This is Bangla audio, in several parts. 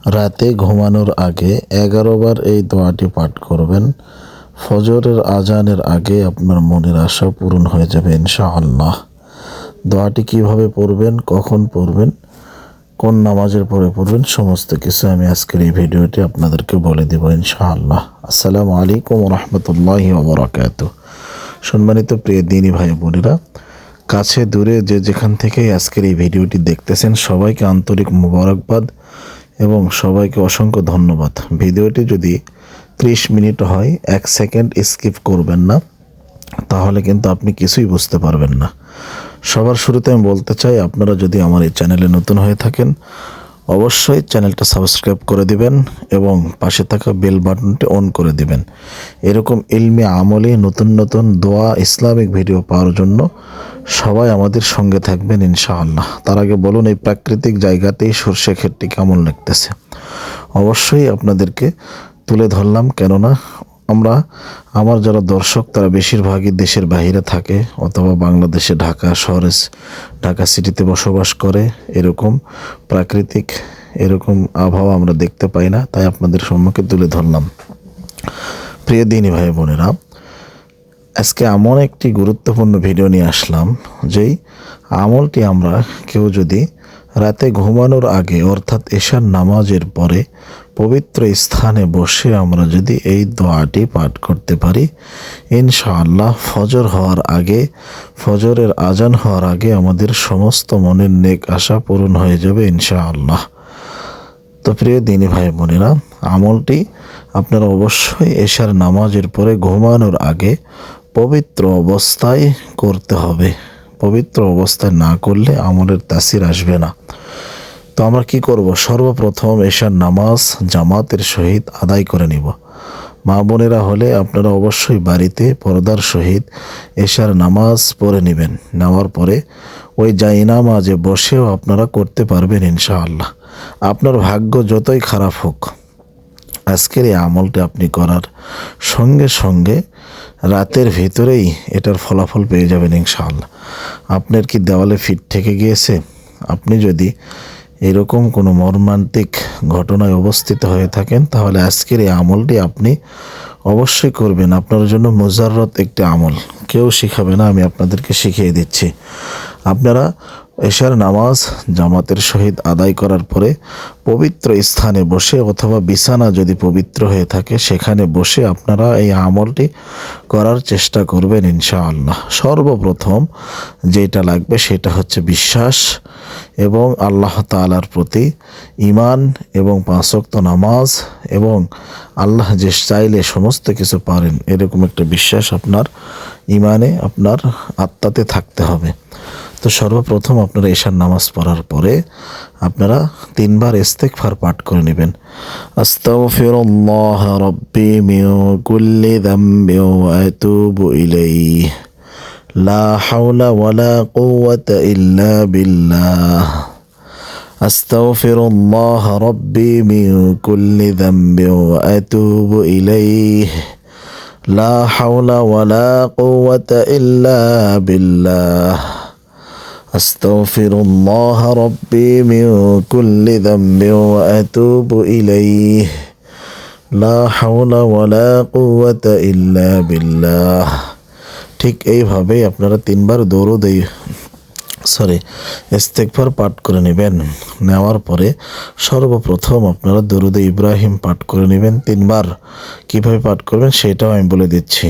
রাতে ঘুমানোর আগে 11 বার এই দোয়াটি পাঠ করবেন। ফজরের আজানের আগে আপনার মনের আশা পূরণ হয়ে যাবে ইনশাআল্লাহ। দোয়াটি কিভাবে পড়বেন, কখন পড়বেন, কোন নামাজের পরে পড়বেন, সমস্ত কিছু আমি আজকের এই ভিডিওটি আপনাদেরকে বলে দেব ইনশাআল্লাহ। আসসালামু আলাইকুম রহমতুল্লাহি ওয়া বারাকাতুহু। সম্মানিত প্রিয় দিনী ভাই বোনেরা, কাছে দূরে যে যেখান থেকেই আজকের এই ভিডিওটি দেখতেছেন, সবাইকে আন্তরিক মোবারকবাদ এবং সবাইকে অসংখ্য ধন্যবাদ। ভিডিওটি যদি 30 মিনিট হয়, 1 সেকেন্ড স্কিপ করবেন না, তাহলে কিন্তু আপনি কিছুই বুঝতে পারবেন না। সবার শুরুতে আমি বলতে চাই, আপনারা যদি আমার এই চ্যানেলে নতুন হয়ে থাকেন, অবশ্যই চ্যানেলটা সাবস্ক্রাইব করে দিবেন এবং পাশে থাকা বেল বাটনটি অন করে দিবেন। এরকম ইলমি আমলে নতুন নতুন দোয়া ইসলামিক ভিডিও পাওয়ার জন্য সবাই আমাদের সঙ্গে থাকবেন ইনশাআল্লাহ। তার আগে বলুন, এই প্রাকৃতিক জায়গাতেই সর্ষে ক্ষেতটি কেমন লাগতেছে? অবশ্যই আপনাদেরকে তুলে ধরলাম, কেননা আমার যারা দর্শক তারা বেশিরভাগই দেশের বাইরে থাকে অথবা বাংলাদেশে ঢাকা শহরে, ঢাকা সিটিতে বসবাস করে। এরকম প্রাকৃতিক এরকম আবহাওয়া আমরা দেখতে পাই না, তাই আপনাদের সম্মুখে তুলে ধরলাম। প্রিয় দিনী ভাই বোনেরা, আজকে এমন একটি গুরুত্বপূর্ণ ভিডিও নিয়ে আসলাম, যেই আমলটি আমরা কেউ যদি রাতে ঘুমানোর আগে অর্থাৎ এশার নামাজের পরে পবিত্র স্থানে বসে আমরা যদি এই দোয়াটি পাঠ করতে পারি, ইনশাআল্লাহ ফজর হওয়ার আগে, ফজরের আজান হওয়ার আগে আমাদের সমস্ত মনের নেক আশা পূরণ হয়ে যাবে ইনশাআল্লাহ। তো প্রিয় দিনী ভাই বোনেরা, আমলটি আপনারা অবশ্যই এশার নামাজের পরে ঘুমানোর আগে পবিত্র অবস্থায় করতে হবে। পবিত্র অবস্থায় না করলে আমলের তাসির আসবে না। তো আমরা কি করব? সর্বপ্রথম এশার নামাজ জামাতের সহিত আদায় করে নিব। মা বোনেরা হলে আপনারা অবশ্যই বাড়িতে পর্দার সহিত এশার নামাজ পড়ে নেবেন। নেওয়ার পরে ওই জায়নামাজে বসেও আপনারা করতে পারবেন ইনশাআল্লাহ। আপনার ভাগ্য যতই খারাপ হোক, আজকের এই আমলটি আপনি করার সঙ্গে সঙ্গে রাতের ভিতরেই এটার ফলাফল পেয়ে যাবেন ইনশাআল্লাহ। আপনার কি দেওয়ালে ফিট থেকে গিয়েছে? আপনি যদি এরকম কোনো মর্মান্তিক ঘটনায় অবস্থিত হয়ে থাকেন, তাহলে আজকের এই আমলটি আপনি অবশ্যই করবেন। আপনার জন্য মুজাররত একটি আমল, কেউ শিখাবে না, আমি আপনাদেরকে শিখিয়ে দিচ্ছি। আপনারা এশার নামাজ জামাতের সহিত আদায় করার পরে পবিত্র স্থানে বসে অথবা বিছানা যদি পবিত্র হয়ে থাকে সেখানে বসে আপনারা এই আমলটি করার চেষ্টা করবেন ইনশাআল্লাহ। সর্বপ্রথম যেটা লাগবে সেটা হচ্ছে বিশ্বাস এবং আল্লাহ তাআলার প্রতি ঈমান এবং 5 ওয়াক্ত নামাজ, এবং আল্লাহ যে চাইলে সমস্ত কিছু পারেন এরকম একটা বিশ্বাস আপনার ঈমানে, আপনার আত্মাতে থাকতে হবে। তো সর্বপ্রথম আপনারা এশার নামাজ পড়ার পরে আপনারা 3 বার ইস্তিগফার পাঠ করে নেবেন। আস্তাগফিরুল্লাহ রাব্বি মিন কুল্লি যামবি ওয়া আতুবু ইলাইহি লা হাওলা ওয়ালা কুওয়াতা ইল্লা বিল্লাহ। আস্তাগফিরুল্লাহ রাব্বি মিন কুল্লি যামবি ওয়া আতুবু ইলাইহি লা হাওলা ওয়ালা কুওয়াতা ইল্লা বিল্লাহ। আস্তাগফিরুল্লাহ রাব্বি মিন কুল্লি যামবি ওয়া আতুবু ইলাইহি লা হাওলা ওয়ালা কুওয়াতা ইল্লা বিল্লাহ। ঠিক এইভাবে আপনারা 3 বার ইস্তিগফার পাঠ করে নেবেন। নেওয়ার পরে সর্বপ্রথম আপনারা দরুদে ইব্রাহিম পাঠ করে নেবেন 3 বার। কীভাবে পাঠ করবেন সেটাও আমি বলে দিচ্ছি।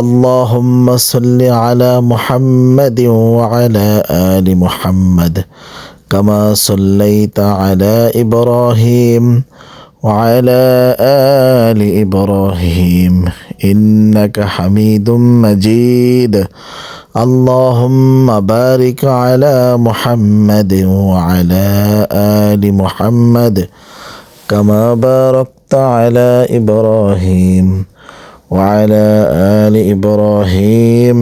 আল্লাহুম্মা সাল্লি আলা মুহাম্মাদিন ওয়া আলা আলি মুহাম্মাদ কামা সাল্লাইতা আলা ইব্রাহিম ওয়া আলা আলি ইব্রাহিম ইন্নাকা হামিদুম মাজিদ। اللهم بارك على محمد وعلى آل محمد كما باركت على إبراهيم وعلى آل إبراهيم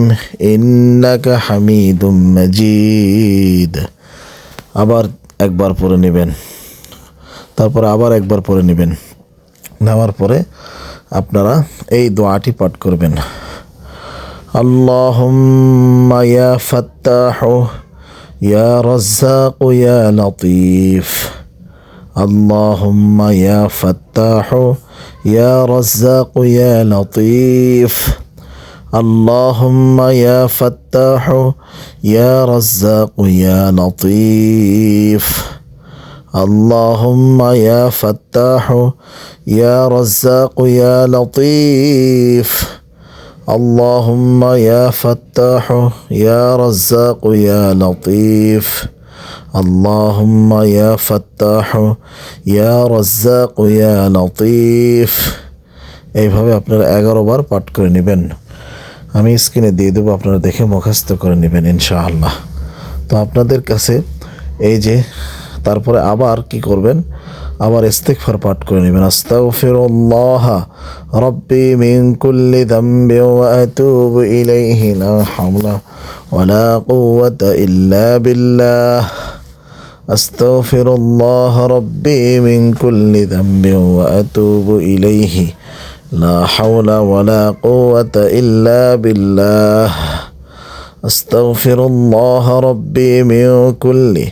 إنك حميد مجيد। আবার একবার পড়ে নেবেন, তারপর আবার একবার পড়ে নেবেন। নেওয়ার পরে আপনারা এই দোয়াটি পাঠ করবেন। আল্লাহুম্মা ইয়া ফাত্তাহু ইয়া রাজ্জাকু ইয়া লতীফ اللهم يا فتاح يا رزاق يا لطيف اللهم يا فتاح يا رزاق يا لطيف اللهم يا فتاح يا رزاق يا لطيف اللهم يا فتاح يا رزاق يا لطيف اللهم يا فتاح يا رزاق يا লতিফ। এইভাবে আপনারা 11 বার পাঠ করে নেবেন। আমি স্ক্রিনে দিয়ে দেবো, আপনারা দেখে মুখস্থ করে নেবেন ইনশাআল্লাহ। তো আপনাদের কাছে এই যে তারপরে আবার কি করবেন, আবার ইস্তিগফার পাঠ করে নেবেন। আস্তাগফিরুল্লাহ রাব্বি মিন কুল্লি যামবি ওয়া আতুবু ইলাইহি লা হাওলা ওয়ালা কুওয়াতা ইল্লা বিল্লাহ আস্তাগফিরুল্লাহ রাব্বি মিন কুল্লি যামবি ওয়া আতুবু ইলাইহি লা হাওলা ওয়ালা কুওয়াতা ইল্লা বিল্লাহ আস্তাগফিরুল্লাহ রাব্বি মিন কুল্লি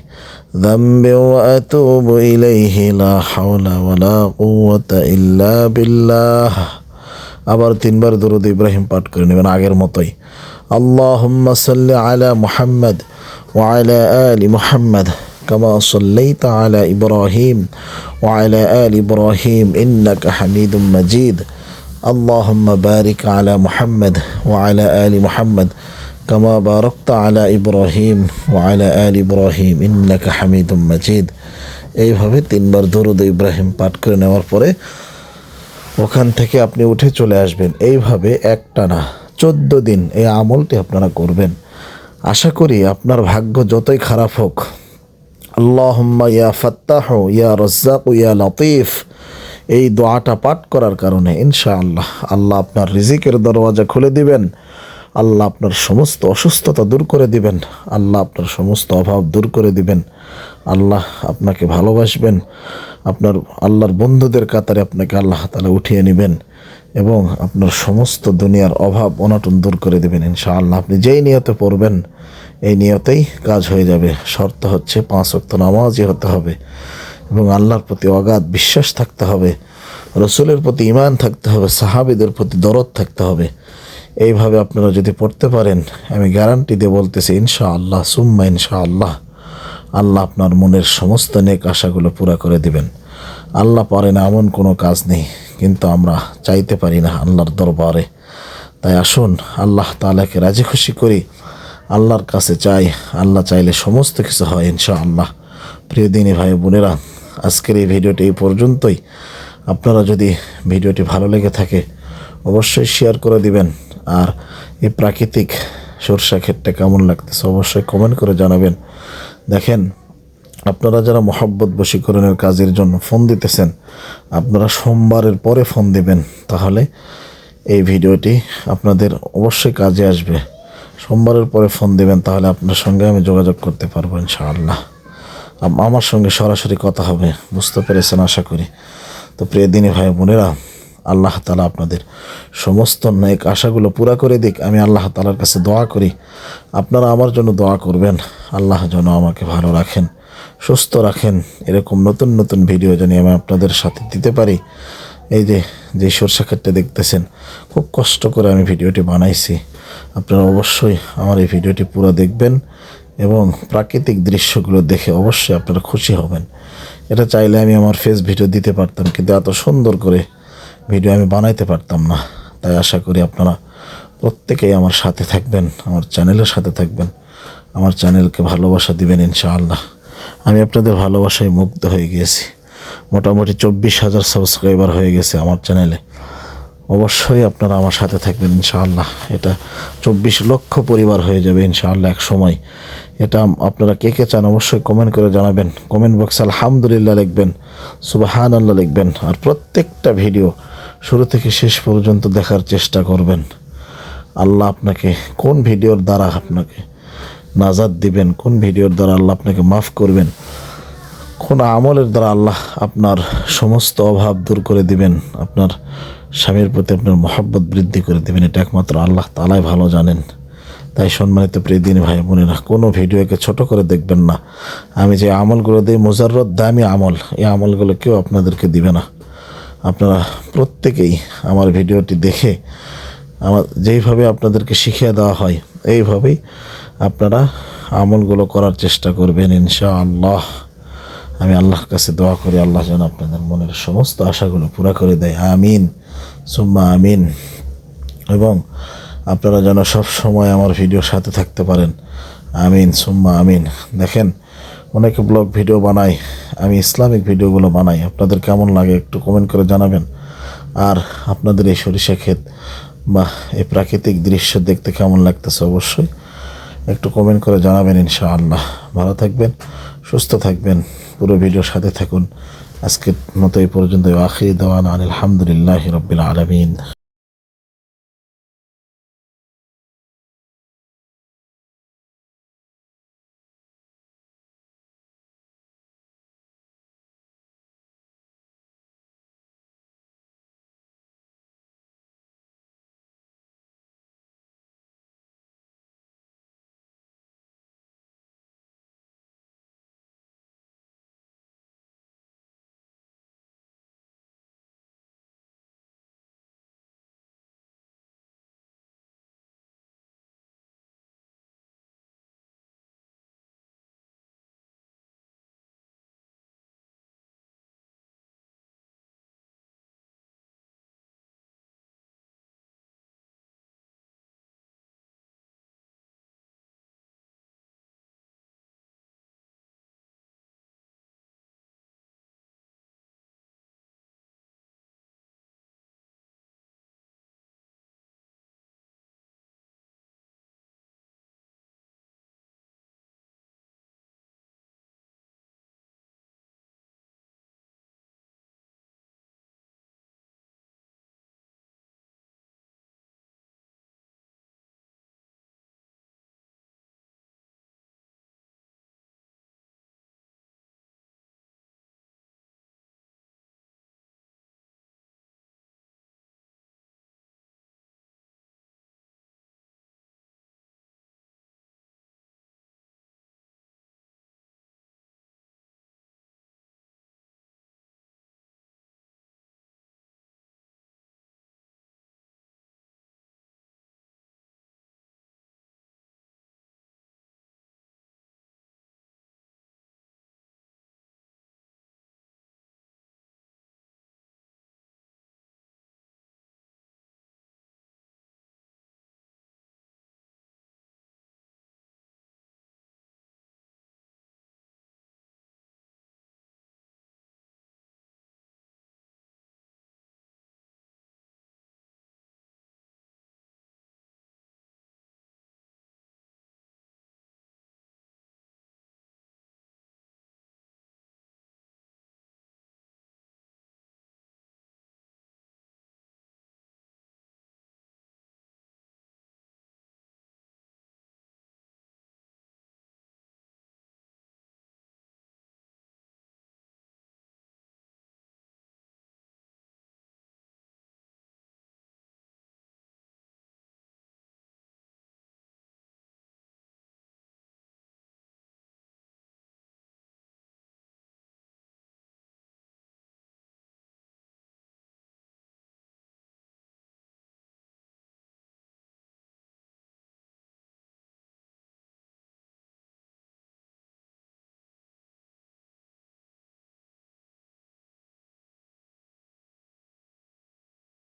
ذنب وأتوب إليه لا حول ولا قوة إلا بالله। আবার 3 বার দরুদ ইব্রাহিম পাঠ করে নেবেন আগের মতোই। আল্লাহুম্মা সাল্লি আলা মুহাম্মদ ওয়া আলা আলি মুহাম্মদ কামা সাল্লাইতা আলা ইব্রাহিম ওয়া আলা আলি ইব্রাহিম ইন্নাকা হামিদুম মাজিদ। আল্লাহুম্মা বারিক আলা মুহাম্মদ ওয়া আলা আলি মুহাম্মদ কামা বারাকতা আলা ইব্রাহিম ওয়া আলা আলি ইব্রাহিম ইন্নাকা হামিদুম মাজিদ। এইভাবে 3 বার দরুদ ইব্রাহিম পাঠ করে নেওয়ার পরে ওখান থেকে আপনি উঠে চলে আসবেন। এইভাবে একটানা 14 দিন এই আমলটি আপনারা করবেন। আশা করি আপনার ভাগ্য যতই খারাপ হোক, আল্লাহুম্মা ইয়া ফাত্তাহ ইয়া রাজ্জাক ইয়া লতিফ এই দোয়াটা পাঠ করার কারণে ইনশাআল্লাহ আল্লাহ আপনার রিজিকের দরওয়াজা খুলে দিবেন। আল্লাহ আপনার সমস্ত অসুস্থতা দূর করে দিবেন। আল্লাহ আপনার সমস্ত অভাব দূর করে দিবেন। আল্লাহ আপনাকে ভালোবাসবেন। আপনার আল্লাহর বন্ধুদের কাতারে আপনাকে আল্লাহ তাআলা উঠিয়ে নেবেন এবং আপনার সমস্ত দুনিয়ার অভাব অনটন দূর করে দিবেন ইনশাআল্লাহ। আপনি যেই নিয়তে পড়বেন এই নিয়তেই কাজ হয়ে যাবে। শর্ত হচ্ছে 5 ওয়াক্ত নামাজই হতে হবে এবং আল্লাহর প্রতি অগাধ বিশ্বাস থাকতে হবে, রসুলের প্রতি ঈমান থাকতে হবে, সাহাবীদের প্রতি দরদ থাকতে হবে। এইভাবে আপনারা যদি পড়তে পারেন, আমি গ্যারান্টি দিয়ে বলতেছি ইনশাআল্লাহ সুম্মা ইনশাআল্লাহ আল্লাহ আপনার মনের সমস্ত নেক আশাগুলো পুরা করে দিবেন। আল্লাহ পারে না এমন কোনো কাজ নেই, কিন্তু আমরা চাইতে পারি না আল্লাহর দরবারে। তাই আসুন আল্লাহ তাআলাকে রাজি খুশি করি, আল্লাহর কাছে চাই। আল্লাহ চাইলে সমস্ত কিছু হয় ইনশাআল্লাহ। প্রিয় দিনী ভাই বোনেরা, আজকের এই ভিডিওটি এই পর্যন্তই। আপনারা যদি ভিডিওটি ভালো লেগে থাকে অবশ্যই শেয়ার করে দিবেন। আর এই প্রাকৃতিক সরষা ক্ষেতটা কেমন লাগতেছে অবশ্যই কমেন্ট করে জানাবেন। দেখেন, আপনারা যারা মহব্বত বশীকরণের কাজের জন্য ফোন দিতেছেন, আপনারা সোমবারের পরে ফোন দিবেন, তাহলে এই ভিডিওটি আপনাদের অবশ্যই কাজে আসবে। সোমবারের পরে ফোন দিবেন, তাহলে আপনার সঙ্গে আমি যোগাযোগ করতে পারবো ইনশাআল্লাহ। আমার সঙ্গে সরাসরি কথা হবে। বুঝতে পেরেছেন আশা করি। তো প্রিয় দিনী ভাই বোনেরা, আল্লাহ তাআলা আপনাদের সমস্ত নেক আশাগুলো পুরা করে দিক। আমি আল্লাহ তাআলার কাছে দোয়া করি, আপনারা আমার জন্য দোয়া করবেন। আল্লাহ যেন আমাকে ভালো রাখেন, সুস্থ রাখেন। এরকম নতুন নতুন ভিডিও যেন আমি আপনাদের সাথে দিতে পারি। এই যে সরষা ক্ষেতটা দেখতেছেন, খুব কষ্ট করে আমি ভিডিওটি বানাইছি। আপনারা অবশ্যই আমার এই ভিডিওটি পুরো দেখবেন এবং প্রাকৃতিক দৃশ্যগুলো দেখে অবশ্যই আপনারা খুশি হবেন। এটা চাইলে আমি আমার ফেস ভিডিও দিতে পারতাম, কিন্তু এত সুন্দর করে ভিডিও আমি বানাইতে পারতাম না। তাই আশা করি আপনারা প্রত্যেকেই আমার সাথে থাকবেন, আমার চ্যানেলের সাথে থাকবেন, আমার চ্যানেলকে ভালোবাসা দিবেন ইনশাআল্লাহ। আমি আপনাদের ভালোবাসায় মুগ্ধ হয়ে গিয়েছি। মোটামুটি 24,000 সাবস্ক্রাইবার হয়ে গেছে আমার চ্যানেলে। অবশ্যই আপনারা আমার সাথে থাকবেন ইনশাআল্লাহ। এটা 24 লক্ষ পরিবার হয়ে যাবে ইনশাআল্লাহ এক সময়। এটা আপনারা কে কে চান অবশ্যই কমেন্ট করে জানাবেন। কমেন্ট বক্সে আলহামদুলিল্লাহ লিখবেন, সুবহানাল্লাহ লিখবেন। আর প্রত্যেকটা ভিডিও শুরু থেকে শেষ পর্যন্ত দেখার চেষ্টা করবেন। আল্লাহ আপনাকে কোন ভিডিওর দ্বারা আপনাকে নাজাত দিবেন, কোন ভিডিওর দ্বারা আল্লাহ আপনাকে মাফ করবেন, কোন আমলের দ্বারা আল্লাহ আপনার সমস্ত অভাব দূর করে দিবেন, আপনার স্বামীর প্রতি আপনার মহব্বত বৃদ্ধি করে দিবেন, এটা একমাত্র আল্লাহ তাআলাই ভালো জানেন। তাই সম্মানিত প্রিয় দিনী ভাই বোনেরা, কোনো ভিডিওকে ছোট করে দেখবেন না। আমি যে আমলগুলো দিই মুজাররদ দামি আমল, এই আমলগুলো কেউ আপনাদেরকে দিবে না। আপনারা প্রত্যেকেই আমার ভিডিওটি দেখে আমার যেইভাবে আপনাদেরকে শিখিয়ে দেওয়া হয় এইভাবেই আপনারা আমলগুলো করার চেষ্টা করবেন ইনশাআল্লাহ। আমি আল্লাহর কাছে দোয়া করি আল্লাহ যেন আপনাদের মনের সমস্ত আশাগুলো পুরা করে দেয়, আমিন সুম্মা আমিন। এবং আপনারা যেন সব সময় আমার ভিডিওর সাথে থাকতে পারেন, আমিন সুম্মা আমিন। দেখেন অনেকে ব্লগ ভিডিও বানায়, আমি ইসলামিক ভিডিওগুলো বানাই, আপনাদের কেমন লাগে একটু কমেন্ট করে জানাবেন। আর আপনাদের এই সরিষা ক্ষেত বা এই প্রাকৃতিক দৃশ্য দেখতে কেমন লাগতেছে অবশ্যই একটু কমেন্ট করে জানাবেন ইনশাআল্লাহ। ভালো থাকবেন, সুস্থ থাকবেন, পুরো ভিডিওর সাথে থাকুন। আজকের মতো এই পর্যন্ত, আখির দাওয়ানা আলহামদুলিল্লাহি রাব্বিল আলামিন।